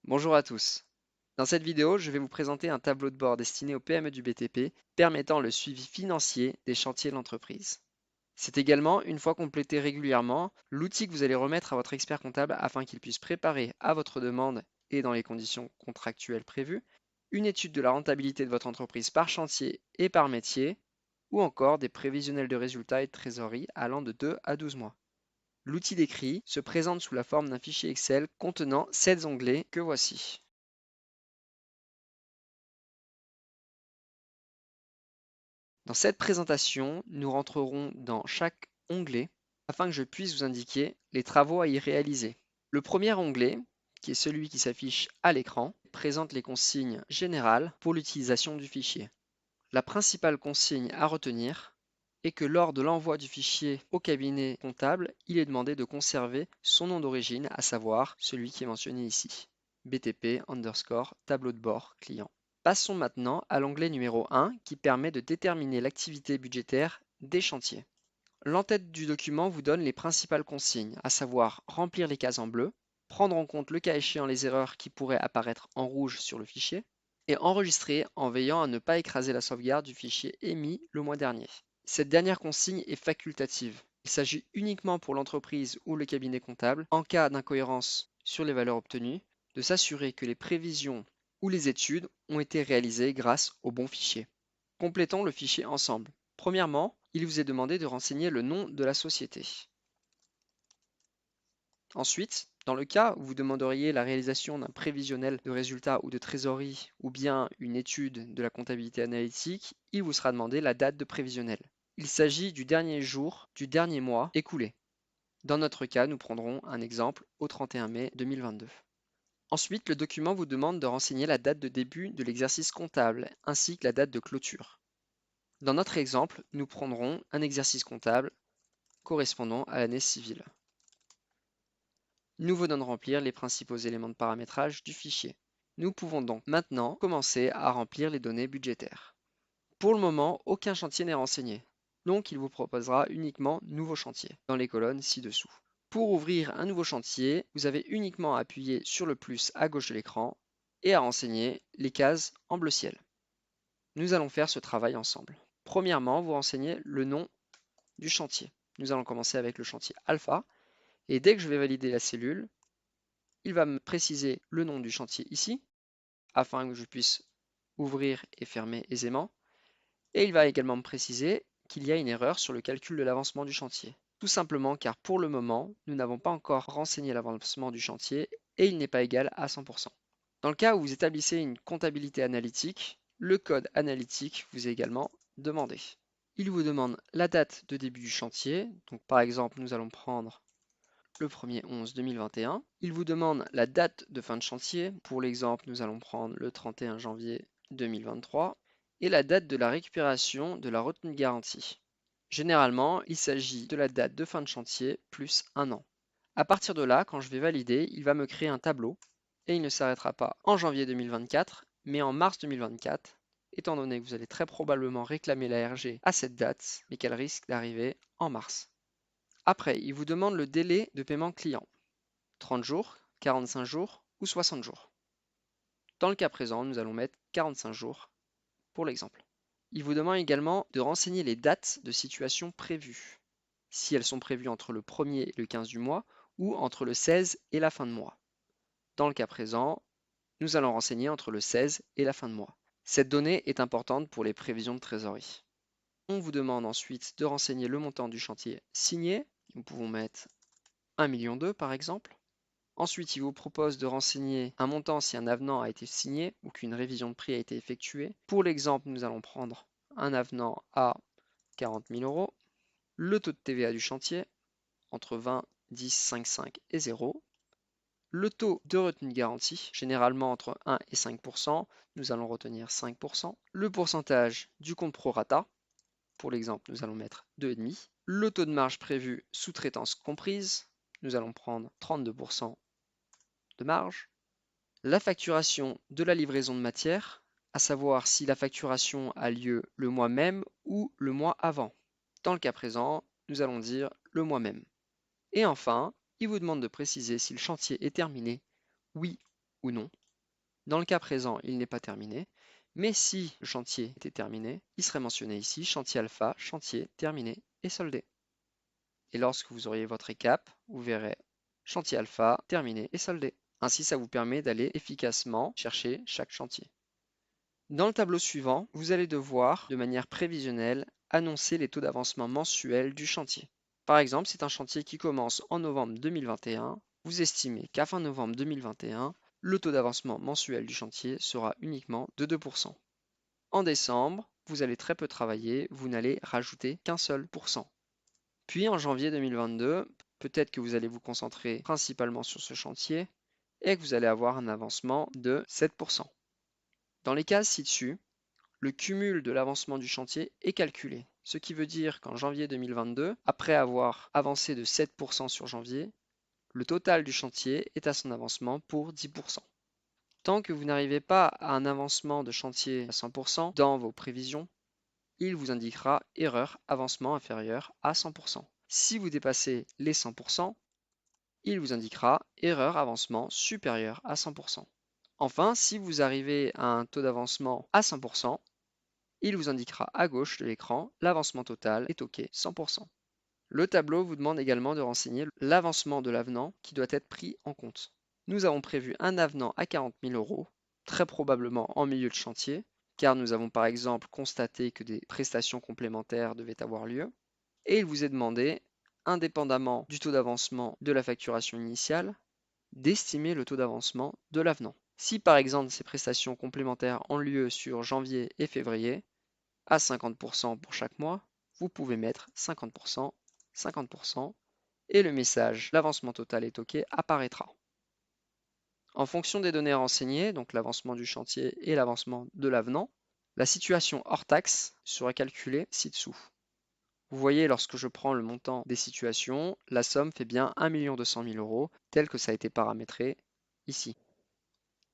Bonjour à tous. Dans cette vidéo, je vais vous présenter un tableau de bord destiné aux PME du BTP permettant le suivi financier des chantiers de l'entreprise. C'est également, une fois complété régulièrement, l'outil que vous allez remettre à votre expert comptable afin qu'il puisse préparer à votre demande et dans les conditions contractuelles prévues une étude de la rentabilité de votre entreprise par chantier et par métier ou encore des prévisionnels de résultats et de trésorerie allant de 2 à 12 mois. L'outil décrit se présente sous la forme d'un fichier Excel contenant 7 onglets que voici. Dans cette présentation, nous rentrerons dans chaque onglet afin que je puisse vous indiquer les travaux à y réaliser. Le premier onglet, qui est celui qui s'affiche à l'écran, présente les consignes générales pour l'utilisation du fichier. La principale consigne à retenir est que lors de l'envoi du fichier au cabinet comptable, il est demandé de conserver son nom d'origine, à savoir celui qui est mentionné ici, BTP _ tableau de bord client. Passons maintenant à l'onglet numéro 1 qui permet de déterminer l'activité budgétaire des chantiers. L'entête du document vous donne les principales consignes, à savoir remplir les cases en bleu, prendre en compte le cas échéant les erreurs qui pourraient apparaître en rouge sur le fichier, et enregistrer en veillant à ne pas écraser la sauvegarde du fichier émis le mois dernier. Cette dernière consigne est facultative. Il s'agit uniquement pour l'entreprise ou le cabinet comptable, en cas d'incohérence sur les valeurs obtenues, de s'assurer que les prévisions ou les études ont été réalisées grâce au bon fichier. Complétons le fichier ensemble. Premièrement, il vous est demandé de renseigner le nom de la société. Ensuite, dans le cas où vous demanderiez la réalisation d'un prévisionnel de résultats ou de trésorerie ou bien une étude de la comptabilité analytique, il vous sera demandé la date de prévisionnel. Il s'agit du dernier jour du dernier mois écoulé. Dans notre cas, nous prendrons un exemple au 31 mai 2022. Ensuite, le document vous demande de renseigner la date de début de l'exercice comptable ainsi que la date de clôture. Dans notre exemple, nous prendrons un exercice comptable correspondant à l'année civile. Nous venons de remplir les principaux éléments de paramétrage du fichier. Nous pouvons donc maintenant commencer à remplir les données budgétaires. Pour le moment, aucun chantier n'est renseigné, donc il vous proposera uniquement nouveau chantier dans les colonnes ci-dessous. Pour ouvrir un nouveau chantier, vous avez uniquement à appuyer sur le plus à gauche de l'écran et à renseigner les cases en bleu ciel. Nous allons faire ce travail ensemble. Premièrement, vous renseignez le nom du chantier. Nous allons commencer avec le chantier alpha. Et dès que je vais valider la cellule, il va me préciser le nom du chantier ici, afin que je puisse ouvrir et fermer aisément. Et il va également me préciser qu'il y a une erreur sur le calcul de l'avancement du chantier. Tout simplement car pour le moment, nous n'avons pas encore renseigné l'avancement du chantier et il n'est pas égal à 100%. Dans le cas où vous établissez une comptabilité analytique, le code analytique vous est également demandé. Il vous demande la date de début du chantier. Donc par exemple, nous allons prendre le 1er 11 2021. Il vous demande la date de fin de chantier. Pour l'exemple, nous allons prendre le 31 janvier 2023 et la date de la récupération de la retenue de garantie. Généralement, il s'agit de la date de fin de chantier plus un an. À partir de là, quand je vais valider, il va me créer un tableau et il ne s'arrêtera pas en janvier 2024, mais en mars 2024, étant donné que vous allez très probablement réclamer la RG à cette date, mais qu'elle risque d'arriver en mars. Après, il vous demande le délai de paiement client. 30 jours, 45 jours ou 60 jours. Dans le cas présent, nous allons mettre 45 jours pour l'exemple. Il vous demande également de renseigner les dates de situation prévues, si elles sont prévues entre le 1er et le 15 du mois ou entre le 16 et la fin de mois. Dans le cas présent, nous allons renseigner entre le 16 et la fin de mois. Cette donnée est importante pour les prévisions de trésorerie. On vous demande ensuite de renseigner le montant du chantier signé. Nous pouvons mettre 1,2 million par exemple. Ensuite, il vous propose de renseigner un montant si un avenant a été signé ou qu'une révision de prix a été effectuée. Pour l'exemple, nous allons prendre un avenant à 40 000 euros. Le taux de TVA du chantier, entre 20, 10, 5, 5 et 0. Le taux de retenue de garantie, généralement entre 1 et 5%, nous allons retenir 5%. Le pourcentage du compte prorata, pour l'exemple, nous allons mettre 2,5. Le taux de marge prévu sous-traitance comprise, nous allons prendre 32% de marge. La facturation de la livraison de matière, à savoir si la facturation a lieu le mois même ou le mois avant. Dans le cas présent, nous allons dire le mois même. Et enfin, il vous demande de préciser si le chantier est terminé, oui ou non. Dans le cas présent, il n'est pas terminé, mais si le chantier était terminé, il serait mentionné ici chantier alpha, chantier terminé et soldé. Et lorsque vous auriez votre récap, vous verrez chantier alpha, terminé et soldé. Ainsi, ça vous permet d'aller efficacement chercher chaque chantier. Dans le tableau suivant, vous allez devoir, de manière prévisionnelle, annoncer les taux d'avancement mensuels du chantier. Par exemple, c'est un chantier qui commence en novembre 2021. Vous estimez qu'à fin novembre 2021, le taux d'avancement mensuel du chantier sera uniquement de 2%. En décembre, vous allez très peu travailler, vous n'allez rajouter qu'un seul pourcent. Puis en janvier 2022, peut-être que vous allez vous concentrer principalement sur ce chantier et que vous allez avoir un avancement de 7%. Dans les cases ci-dessus, le cumul de l'avancement du chantier est calculé, ce qui veut dire qu'en janvier 2022, après avoir avancé de 7% sur janvier, le total du chantier est à son avancement pour 10%. Tant que vous n'arrivez pas à un avancement de chantier à 100% dans vos prévisions, il vous indiquera erreur avancement inférieur à 100%. Si vous dépassez les 100%, il vous indiquera erreur avancement supérieur à 100%. Enfin, si vous arrivez à un taux d'avancement à 100%, il vous indiquera à gauche de l'écran l'avancement total est OK 100%. Le tableau vous demande également de renseigner l'avancement de l'avenant qui doit être pris en compte. Nous avons prévu un avenant à 40 000 €, très probablement en milieu de chantier, car nous avons par exemple constaté que des prestations complémentaires devaient avoir lieu, et il vous est demandé, indépendamment du taux d'avancement de la facturation initiale, d'estimer le taux d'avancement de l'avenant. Si par exemple ces prestations complémentaires ont lieu sur janvier et février, à 50% pour chaque mois, vous pouvez mettre 50%, 50%, et le message l'avancement total est OK apparaîtra. En fonction des données renseignées, donc l'avancement du chantier et l'avancement de l'avenant, la situation hors taxe sera calculée ci-dessous. Vous voyez, lorsque je prends le montant des situations, la somme fait bien 1 200 000 €, tel que ça a été paramétré ici.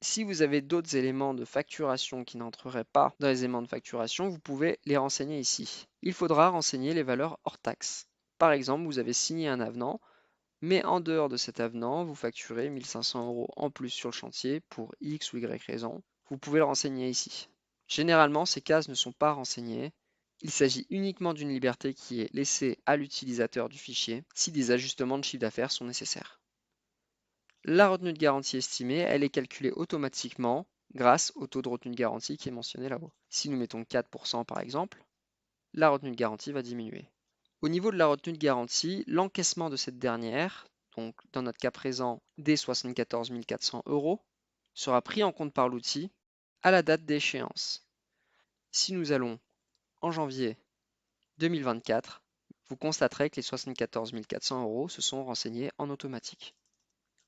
Si vous avez d'autres éléments de facturation qui n'entreraient pas dans les éléments de facturation, vous pouvez les renseigner ici. Il faudra renseigner les valeurs hors taxe. Par exemple, vous avez signé un avenant, mais en dehors de cet avenant, vous facturez 1 500 € en plus sur le chantier pour X ou Y raison. Vous pouvez le renseigner ici. Généralement, ces cases ne sont pas renseignées. Il s'agit uniquement d'une liberté qui est laissée à l'utilisateur du fichier si des ajustements de chiffre d'affaires sont nécessaires. La retenue de garantie estimée, elle est calculée automatiquement grâce au taux de retenue de garantie qui est mentionné là-haut. Si nous mettons 4% par exemple, la retenue de garantie va diminuer. Au niveau de la retenue de garantie, l'encaissement de cette dernière, donc dans notre cas présent des 74 400 €, sera pris en compte par l'outil à la date d'échéance. Si nous allons en janvier 2024, vous constaterez que les 74 400 € se sont renseignés en automatique.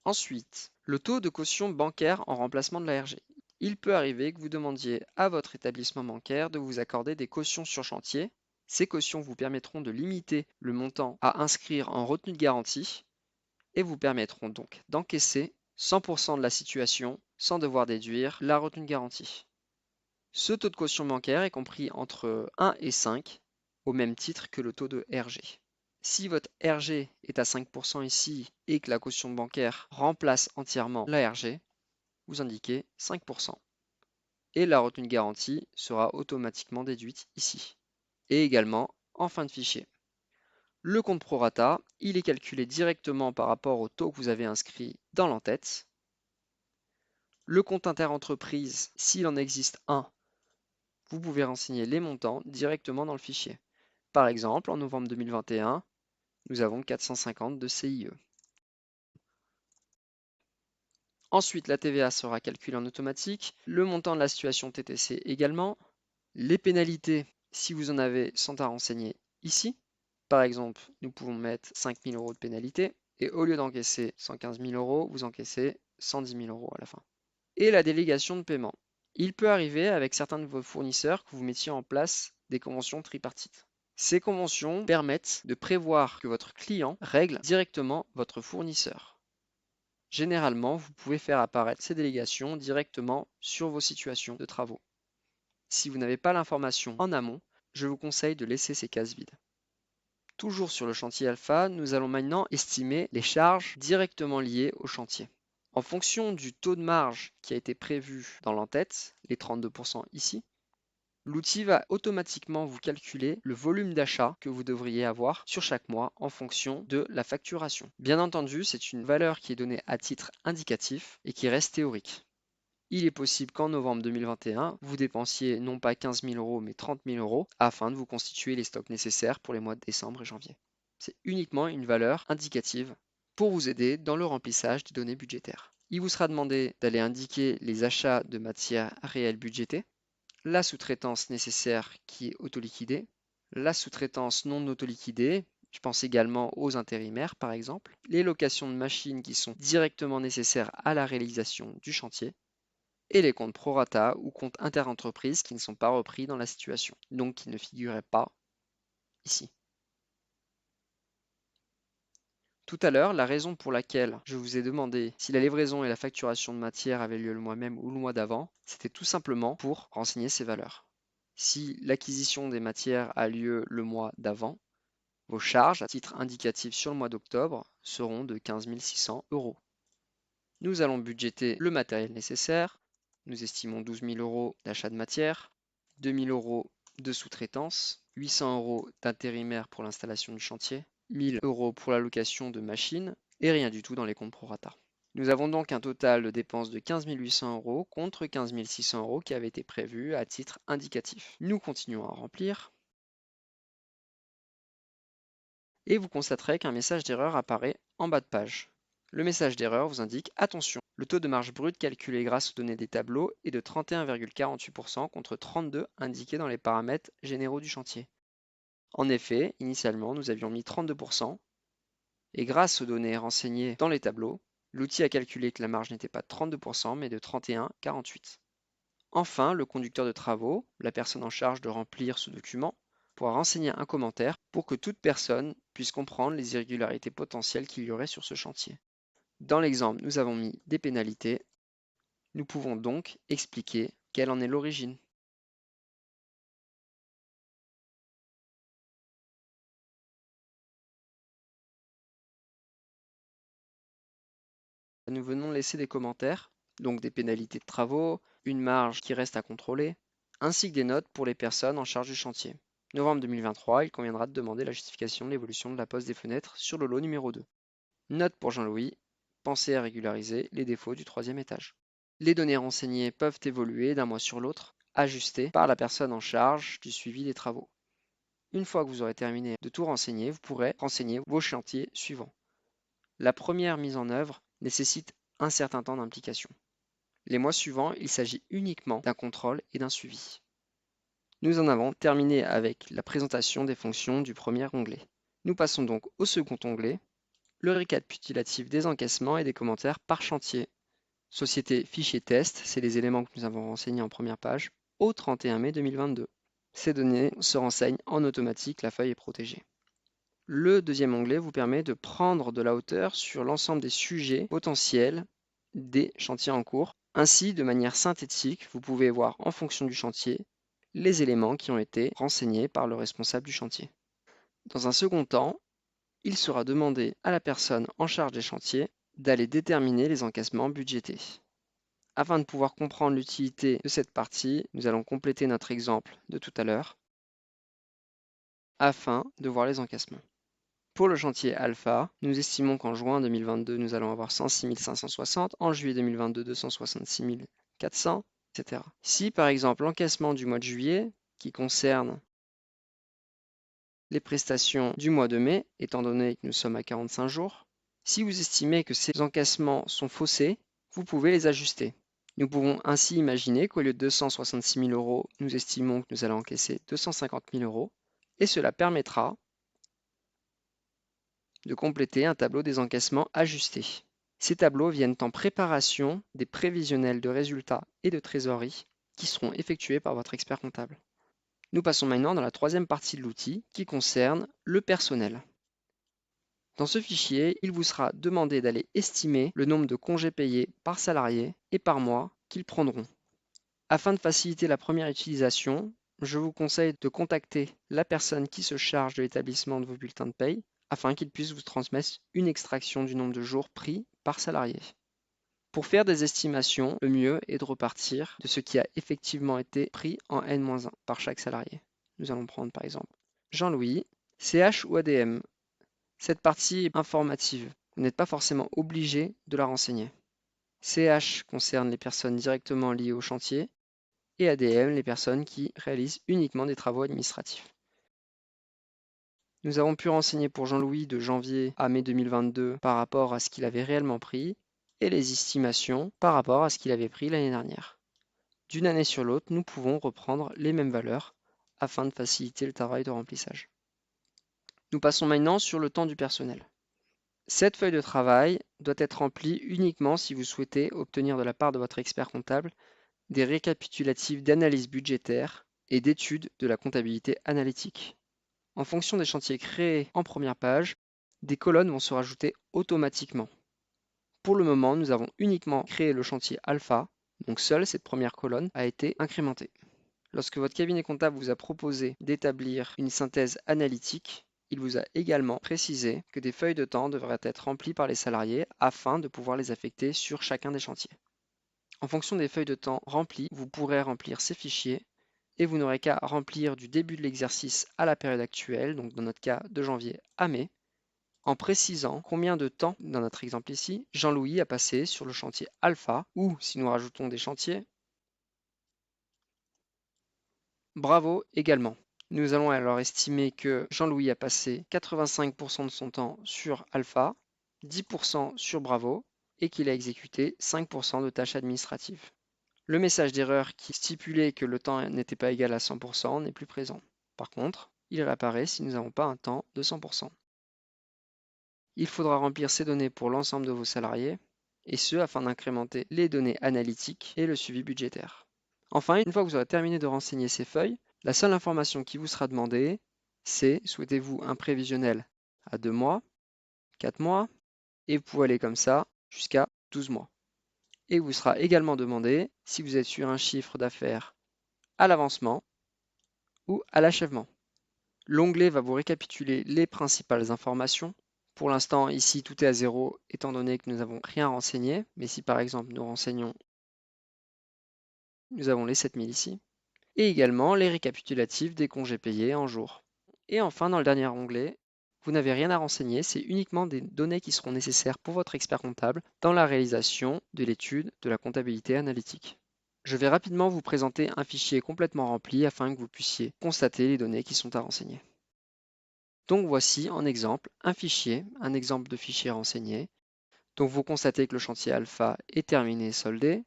Ensuite, le taux de caution bancaire en remplacement de l'ARG. Il peut arriver que vous demandiez à votre établissement bancaire de vous accorder des cautions sur chantier. Ces cautions vous permettront de limiter le montant à inscrire en retenue de garantie et vous permettront donc d'encaisser 100% de la situation sans devoir déduire la retenue de garantie. Ce taux de caution bancaire est compris entre 1 et 5, au même titre que le taux de RG. Si votre RG est à 5% ici et que la caution bancaire remplace entièrement la RG, vous indiquez 5%. Et la retenue de garantie sera automatiquement déduite ici. Et également en fin de fichier. Le compte prorata, il est calculé directement par rapport au taux que vous avez inscrit dans l'entête. Le compte interentreprise, s'il en existe un, vous pouvez renseigner les montants directement dans le fichier. Par exemple, en novembre 2021, nous avons 450 de CIE. Ensuite, la TVA sera calculée en automatique, le montant de la situation TTC également, les pénalités, si vous en avez, sont à renseigner ici. Par exemple, nous pouvons mettre 5 000 € de pénalité, et au lieu d'encaisser 115 000 €, vous encaissez 110 000 € à la fin. Et la délégation de paiement. Il peut arriver avec certains de vos fournisseurs que vous mettiez en place des conventions tripartites. Ces conventions permettent de prévoir que votre client règle directement votre fournisseur. Généralement, vous pouvez faire apparaître ces délégations directement sur vos situations de travaux. Si vous n'avez pas l'information en amont, je vous conseille de laisser ces cases vides. Toujours sur le chantier alpha, nous allons maintenant estimer les charges directement liées au chantier. En fonction du taux de marge qui a été prévu dans l'entête, les 32% ici, l'outil va automatiquement vous calculer le volume d'achat que vous devriez avoir sur chaque mois en fonction de la facturation. Bien entendu, c'est une valeur qui est donnée à titre indicatif et qui reste théorique. Il est possible qu'en novembre 2021, vous dépensiez non pas 15 000 euros mais 30 000 euros afin de vous constituer les stocks nécessaires pour les mois de décembre et janvier. C'est uniquement une valeur indicative pour vous aider dans le remplissage des données budgétaires. Il vous sera demandé d'aller indiquer les achats de matières réelles budgétées, la sous-traitance nécessaire qui est autoliquidée, la sous-traitance non autoliquidée, je pense également aux intérimaires par exemple, les locations de machines qui sont directement nécessaires à la réalisation du chantier, et les comptes prorata ou comptes interentreprises qui ne sont pas repris dans la situation, donc qui ne figuraient pas ici. Tout à l'heure, la raison pour laquelle je vous ai demandé si la livraison et la facturation de matière avaient lieu le mois même ou le mois d'avant, c'était tout simplement pour renseigner ces valeurs. Si l'acquisition des matières a lieu le mois d'avant, vos charges à titre indicatif sur le mois d'octobre seront de 15 600 euros. Nous allons budgéter le matériel nécessaire. Nous estimons 12 000 euros d'achat de matière, 2 000 euros de sous-traitance, 800 euros d'intérimaire pour l'installation du chantier, 1 000 euros pour la location de machines et rien du tout dans les comptes prorata. Nous avons donc un total de dépenses de 15 800 euros contre 15 600 euros qui avaient été prévus à titre indicatif. Nous continuons à remplir et vous constaterez qu'un message d'erreur apparaît en bas de page. Le message d'erreur vous indique « Attention, le taux de marge brute calculé grâce aux données des tableaux est de 31,48% contre 32 indiqué dans les paramètres généraux du chantier. » En effet, initialement, nous avions mis 32% et grâce aux données renseignées dans les tableaux, l'outil a calculé que la marge n'était pas de 32% mais de 31,48%. Enfin, le conducteur de travaux, la personne en charge de remplir ce document, pourra renseigner un commentaire pour que toute personne puisse comprendre les irrégularités potentielles qu'il y aurait sur ce chantier. Dans l'exemple, nous avons mis des pénalités. Nous pouvons donc expliquer quelle en est l'origine. Nous venons laisser des commentaires, donc des pénalités de travaux, une marge qui reste à contrôler, ainsi que des notes pour les personnes en charge du chantier. Novembre 2023, il conviendra de demander la justification de l'évolution de la pose des fenêtres sur le lot numéro 2. Note pour Jean-Louis, pensez à régulariser les défauts du 3e étage. Les données renseignées peuvent évoluer d'un mois sur l'autre, ajustées par la personne en charge du suivi des travaux. Une fois que vous aurez terminé de tout renseigner, vous pourrez renseigner vos chantiers suivants. La première mise en œuvre nécessite un certain temps d'implication. Les mois suivants, il s'agit uniquement d'un contrôle et d'un suivi. Nous en avons terminé avec la présentation des fonctions du premier onglet. Nous passons donc au second onglet, le récapitulatif des encaissements et des commentaires par chantier. Société fichier test, c'est les éléments que nous avons renseignés en première page, au 31 mai 2022. Ces données se renseignent en automatique, la feuille est protégée. Le deuxième onglet vous permet de prendre de la hauteur sur l'ensemble des sujets potentiels des chantiers en cours. Ainsi, de manière synthétique, vous pouvez voir en fonction du chantier les éléments qui ont été renseignés par le responsable du chantier. Dans un second temps, il sera demandé à la personne en charge des chantiers d'aller déterminer les encaissements budgétés. Afin de pouvoir comprendre l'utilité de cette partie, nous allons compléter notre exemple de tout à l'heure afin de voir les encaissements. Pour le chantier Alpha, nous estimons qu'en juin 2022, nous allons avoir 106 560, en juillet 2022, 266 400, etc. Si par exemple l'encaissement du mois de juillet, qui concerne les prestations du mois de mai, étant donné que nous sommes à 45 jours, si vous estimez que ces encaissements sont faussés, vous pouvez les ajuster. Nous pouvons ainsi imaginer qu'au lieu de 266 000 euros, nous estimons que nous allons encaisser 250 000 euros, et cela permettra de compléter un tableau des encaissements ajustés. Ces tableaux viennent en préparation des prévisionnels de résultats et de trésorerie qui seront effectués par votre expert comptable. Nous passons maintenant dans la troisième partie de l'outil qui concerne le personnel. Dans ce fichier, il vous sera demandé d'aller estimer le nombre de congés payés par salarié et par mois qu'ils prendront. Afin de faciliter la première utilisation, je vous conseille de contacter la personne qui se charge de l'établissement de vos bulletins de paye afin qu'il puisse vous transmettre une extraction du nombre de jours pris par salarié. Pour faire des estimations, le mieux est de repartir de ce qui a effectivement été pris en N-1 par chaque salarié. Nous allons prendre par exemple Jean-Louis, CH ou ADM. Cette partie est informative. Vous n'êtes pas forcément obligé de la renseigner. CH concerne les personnes directement liées au chantier et ADM les personnes qui réalisent uniquement des travaux administratifs. Nous avons pu renseigner pour Jean-Louis de janvier à mai 2022 par rapport à ce qu'il avait réellement pris et les estimations par rapport à ce qu'il avait pris l'année dernière. D'une année sur l'autre, nous pouvons reprendre les mêmes valeurs afin de faciliter le travail de remplissage. Nous passons maintenant sur le temps du personnel. Cette feuille de travail doit être remplie uniquement si vous souhaitez obtenir de la part de votre expert comptable des récapitulatifs d'analyse budgétaire et d'études de la comptabilité analytique. En fonction des chantiers créés en première page, des colonnes vont se rajouter automatiquement. Pour le moment, nous avons uniquement créé le chantier alpha, donc seule cette première colonne a été incrémentée. Lorsque votre cabinet comptable vous a proposé d'établir une synthèse analytique, il vous a également précisé que des feuilles de temps devraient être remplies par les salariés afin de pouvoir les affecter sur chacun des chantiers. En fonction des feuilles de temps remplies, vous pourrez remplir ces fichiers et vous n'aurez qu'à remplir du début de l'exercice à la période actuelle, donc dans notre cas de janvier à mai, en précisant combien de temps, dans notre exemple ici, Jean-Louis a passé sur le chantier alpha, ou si nous rajoutons des chantiers, bravo également. Nous allons alors estimer que Jean-Louis a passé 85% de son temps sur alpha, 10% sur bravo, et qu'il a exécuté 5% de tâches administratives. Le message d'erreur qui stipulait que le temps n'était pas égal à 100% n'est plus présent. Par contre, il réapparaît si nous n'avons pas un temps de 100%. Il faudra remplir ces données pour l'ensemble de vos salariés, et ce afin d'incrémenter les données analytiques et le suivi budgétaire. Enfin, une fois que vous aurez terminé de renseigner ces feuilles, la seule information qui vous sera demandée, c'est souhaitez-vous un prévisionnel à 2 mois, 4 mois, et vous pouvez aller comme ça jusqu'à 12 mois. Et il vous sera également demandé si vous êtes sur un chiffre d'affaires à l'avancement ou à l'achèvement. L'onglet va vous récapituler les principales informations. Pour l'instant, ici, tout est à 0 étant donné que nous n'avons rien renseigné. Mais si par exemple nous renseignons, nous avons les 7000 ici. Et également les récapitulatifs des congés payés en jours. Et enfin, dans le dernier onglet, vous n'avez rien à renseigner, c'est uniquement des données qui seront nécessaires pour votre expert comptable dans la réalisation de l'étude de la comptabilité analytique. Je vais rapidement vous présenter un fichier complètement rempli afin que vous puissiez constater les données qui sont à renseigner. Donc voici en exemple un fichier, un exemple de fichier renseigné. Donc vous constatez que le chantier alpha est terminé et soldé.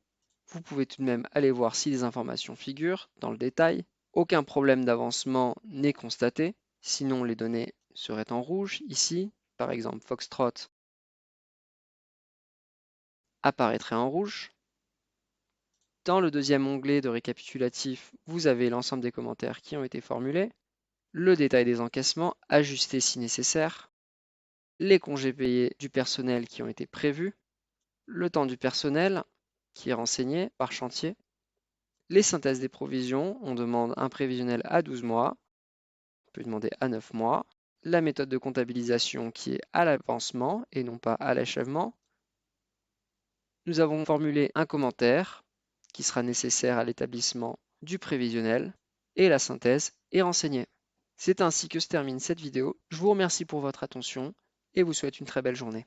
Vous pouvez tout de même aller voir si les informations figurent dans le détail. Aucun problème d'avancement n'est constaté, sinon les données seraient en rouge ici. Par exemple, Foxtrot apparaîtrait en rouge. Dans le deuxième onglet de récapitulatif, vous avez l'ensemble des commentaires qui ont été formulés, le détail des encaissements ajustés si nécessaire, les congés payés du personnel qui ont été prévus, le temps du personnel qui est renseigné par chantier, les synthèses des provisions, on demande un prévisionnel à 12 mois, on peut demander à 9 mois, la méthode de comptabilisation qui est à l'avancement et non pas à l'achèvement. Nous avons formulé un commentaire qui sera nécessaire à l'établissement du prévisionnel et la synthèse est renseignée. C'est ainsi que se termine cette vidéo. Je vous remercie pour votre attention et vous souhaite une très belle journée.